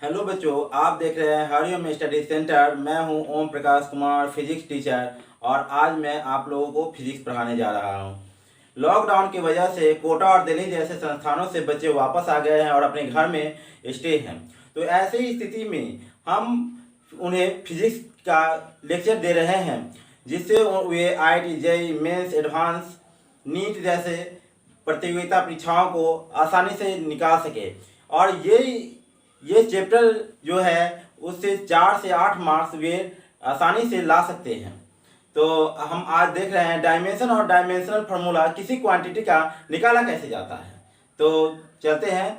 Hello बच्चों, आप देख रहे हैं हरिओम स्टडी सेंटर। मैं हूं ओम प्रकाश कुमार, फिजिक्स टीचर, और आज मैं आप लोगों को फिजिक्स पढ़ाने जा रहा हूं। लॉकडाउन की वजह से कोटा और दिल्ली जैसे संस्थानों से बच्चे वापस आ गए हैं और अपने घर में स्टे हैं। तो ऐसे ही स्थिति में हम उन्हें फिजिक्स का लेक्चर दे रहे हैं, जिससे वे IIT, JEE मेंस, एडवांस, नीट जैसे प्रतियोगिता परीक्षाओं को आसानी से निकाल सके। और ये चैप्टर जो है उससे 4 से 8 मार्क्स वे आसानी से ला सकते हैं। तो हम आज देख रहे हैं डायमेंशन और डायमेंशनल फार्मूला किसी क्वांटिटी का निकाला कैसे जाता है। तो चलते हैं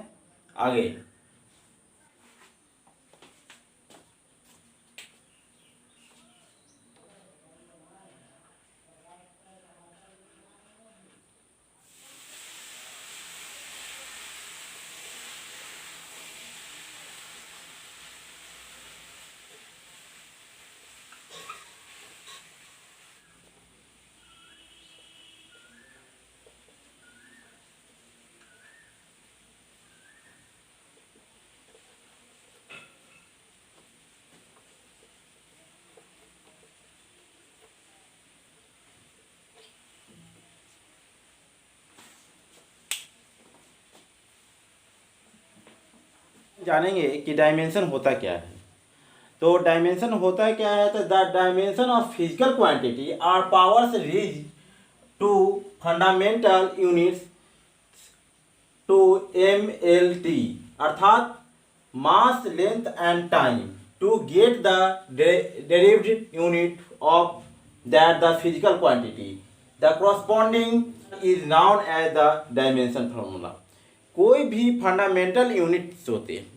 आगे। जानेंगे कि डायमेंशन होता क्या है। तो डायमेंशन होता क्या है, तो the dimension of physical quantity are powers raised to fundamental units to MLT, अर्थात mass, length and time, to get the derived unit of that the physical quantity. The corresponding is known as the dimension formula. कोई भी fundamental units होते हैं,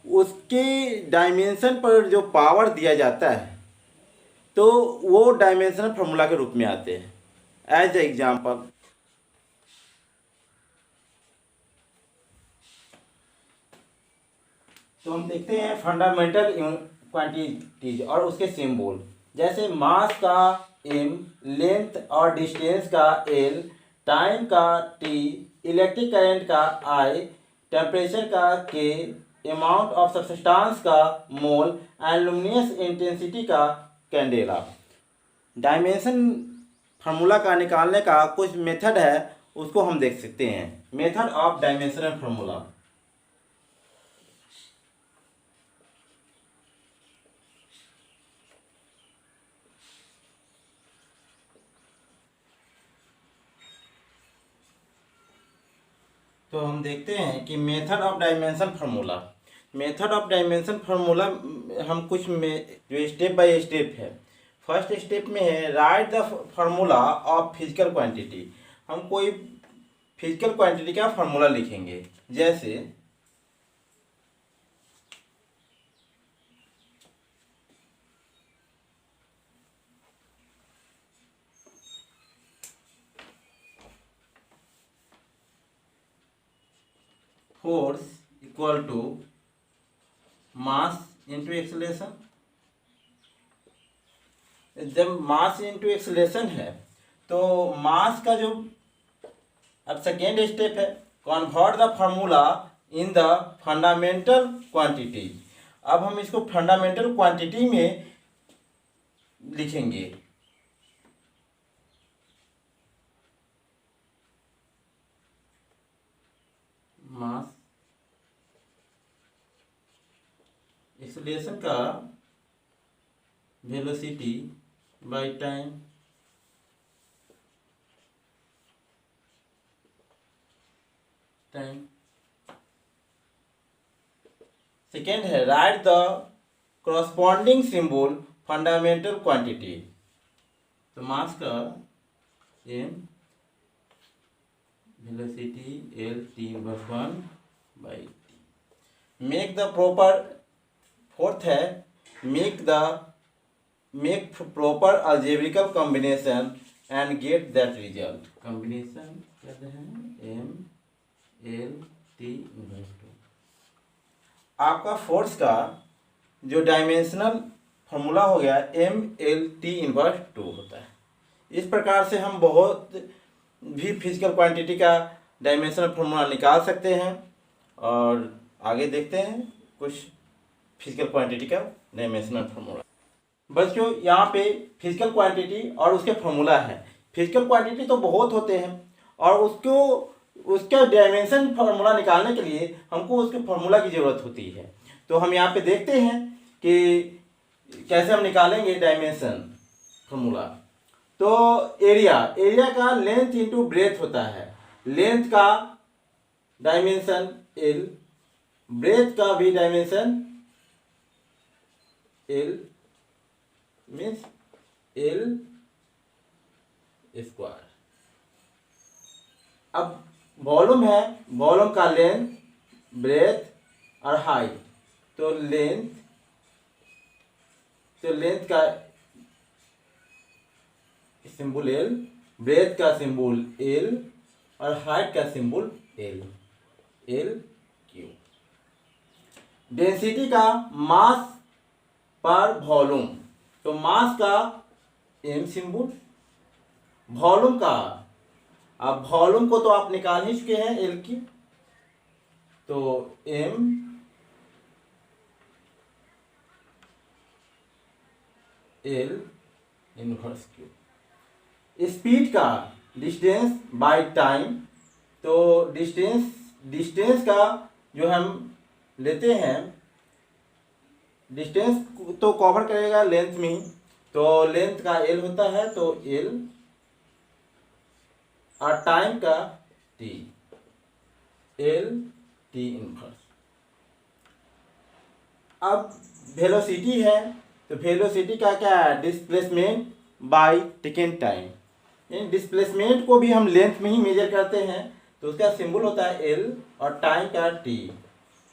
उसके dimension पर जो power दिया जाता है तो वो डायमेंशनल फार्मूला के रूप में आते हैं। एज एग्जाम्पल, तो हम देखते हैं फंडामेंटल क्वांटिटीज और उसके सिंबल, जैसे मास का M, लेंथ और डिस्टेंस का L, टाइम का T, इलेक्ट्रिक करंट का I, टेम्परेचर का K, अमाउंट ऑफ सब्सटेंस का मोल एंड लुमिनस इंटेंसिटी का कैंडेला। डायमेंशन फार्मूला का निकालने का कुछ मेथड है, उसको हम देख सकते हैं। Method of dimensional formula. तो हम देखते हैं कि method of dimension formula. Method of dimension formula हम कुछ में जो स्टेप बाय स्टेप है। फर्स्ट स्टेप में है right the formula of physical quantity. हम कोई फिजिकल क्वांटिटी का फार्मूला लिखेंगे, जैसे force equal to mass into acceleration. जब मास इंटू एक्सेलरेशन है तो मास का जो अब सेकेंड स्टेप है convert the formula in the fundamental quantity. अब हम इसको फंडामेंटल क्वांटिटी में लिखेंगे। मास एक्सेलरेशन का वेलोसिटी बाय टाइम सेकेंड है right the corresponding symbol fundamental quantity. तो मास का m, velocity L T/1/T। Make the proper, fourth है make proper algebraic combination and get that result. Combination कहते हैं MLT/2। आपका force का जो डायमेंशनल फार्मूला हो गया MLT/2 होता है। इस प्रकार से हम बहुत भी फिजिकल क्वांटिटी का डायमेंशनल फार्मूला निकाल सकते हैं। और आगे देखते हैं कुछ फिजिकल क्वांटिटी का डायमेंशनल फार्मूला। बच्चों यहाँ पे फिजिकल क्वांटिटी और उसके फार्मूला है। फिजिकल क्वांटिटी तो बहुत होते हैं और उसका डायमेंशन फार्मूला निकालने के लिए हमको उसके फार्मूला की ज़रूरत होती है। तो हम यहाँ पे देखते हैं कि कैसे हम निकालेंगे डायमेंशन फार्मूला। तो एरिया का लेंथ इंटू ब्रेथ होता है। लेंथ का डायमेंशन एल, ब्रेथ का भी dimension L means L square. अब वॉल्यूम है, वॉल्यूम का लेंथ, ब्रेथ और हाइट। तो लेंथ का सिंबल एल, ब्रेथ का सिंबल एल और हाइट का सिंबल एल क्यू। डेंसिटी का मास पर वॉल्यूम, तो मास का एम सिंबल, वॉल्यूम का, अब वॉल्यूम को तो आप निकाल ही चुके हैं एल की, तो M L inverse Q. Speed का डिस्टेंस बाय टाइम, तो डिस्टेंस का जो हम लेते हैं, डिस्टेंस तो कवर करेगा लेंथ में ही, तो लेंथ का एल होता है, तो एल और टाइम का टी, एल टी इनवर्स। अब वेलोसिटी है, तो वेलोसिटी का क्या है, डिस्प्लेसमेंट बाय टेकन टाइम। इन डिस्प्लेसमेंट को भी हम लेंथ में ही मेजर करते हैं, तो उसका सिंबल होता है एल और टाइम का टी,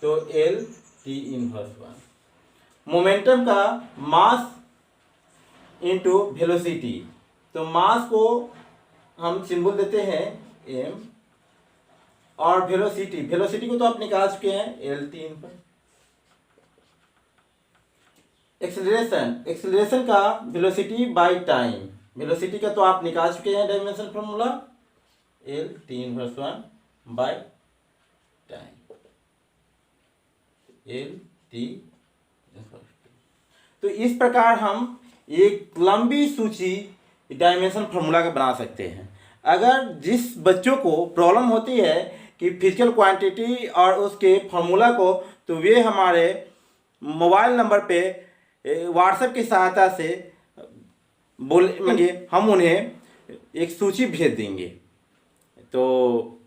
तो एल टी इनवर्स 1। मोमेंटम का मास इनटू वेलोसिटी, तो मास को हम सिंबल देते हैं एम और वेलोसिटी को तो आप निकाल चुके हैं एल टी इनवर्स। एक्सेलरेशन का वेलोसिटी बाय टाइम, वेलोसिटी का तो आप निकाल चुके हैं dimension formula, L T inverse 1 by time, L T inverse. तो इस प्रकार हम एक लंबी सूची डायमेंशन फार्मूला का बना सकते हैं। अगर जिस बच्चों को प्रॉब्लम होती है कि फिजिकल क्वांटिटी और उसके फार्मूला को, तो वे हमारे मोबाइल नंबर पे व्हाट्सएप की सहायता से बोलेंगे, हम उन्हें एक सूची भेज देंगे। तो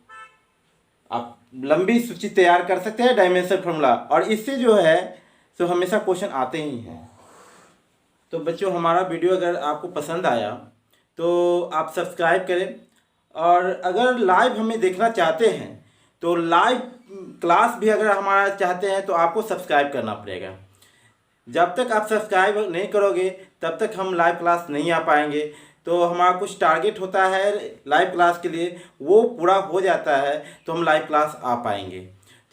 आप लंबी सूची तैयार कर सकते हैं डायमेंशन फार्मूला, और इससे जो है तो हमेशा क्वेश्चन आते ही हैं। तो बच्चों, हमारा वीडियो अगर आपको पसंद आया तो आप सब्सक्राइब करें, और अगर लाइव हमें देखना चाहते हैं तो लाइव क्लास भी अगर हमारा चाहते हैं तो आपको सब्सक्राइब करना पड़ेगा। जब तक आप सब्सक्राइब नहीं करोगे तब तक हम लाइव क्लास नहीं आ पाएंगे। तो हमारा कुछ टारगेट होता है लाइव क्लास के लिए, वो पूरा हो जाता है तो हम लाइव क्लास आ पाएंगे।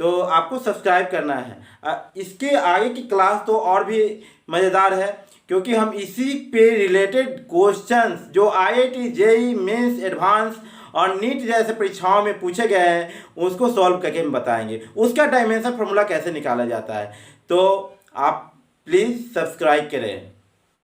तो आपको सब्सक्राइब करना है। इसके आगे की क्लास तो और भी मज़ेदार है, क्योंकि हम इसी पे रिलेटेड क्वेश्चंस जो IIT JEE मेंस एडवांस और नीट जैसे परीक्षाओं में पूछे गए हैं उसको सॉल्व करके हम बताएंगे, उसका डायमेंशन फार्मूला कैसे निकाला जाता है। तो आप प्लीज़ सब्सक्राइब करें।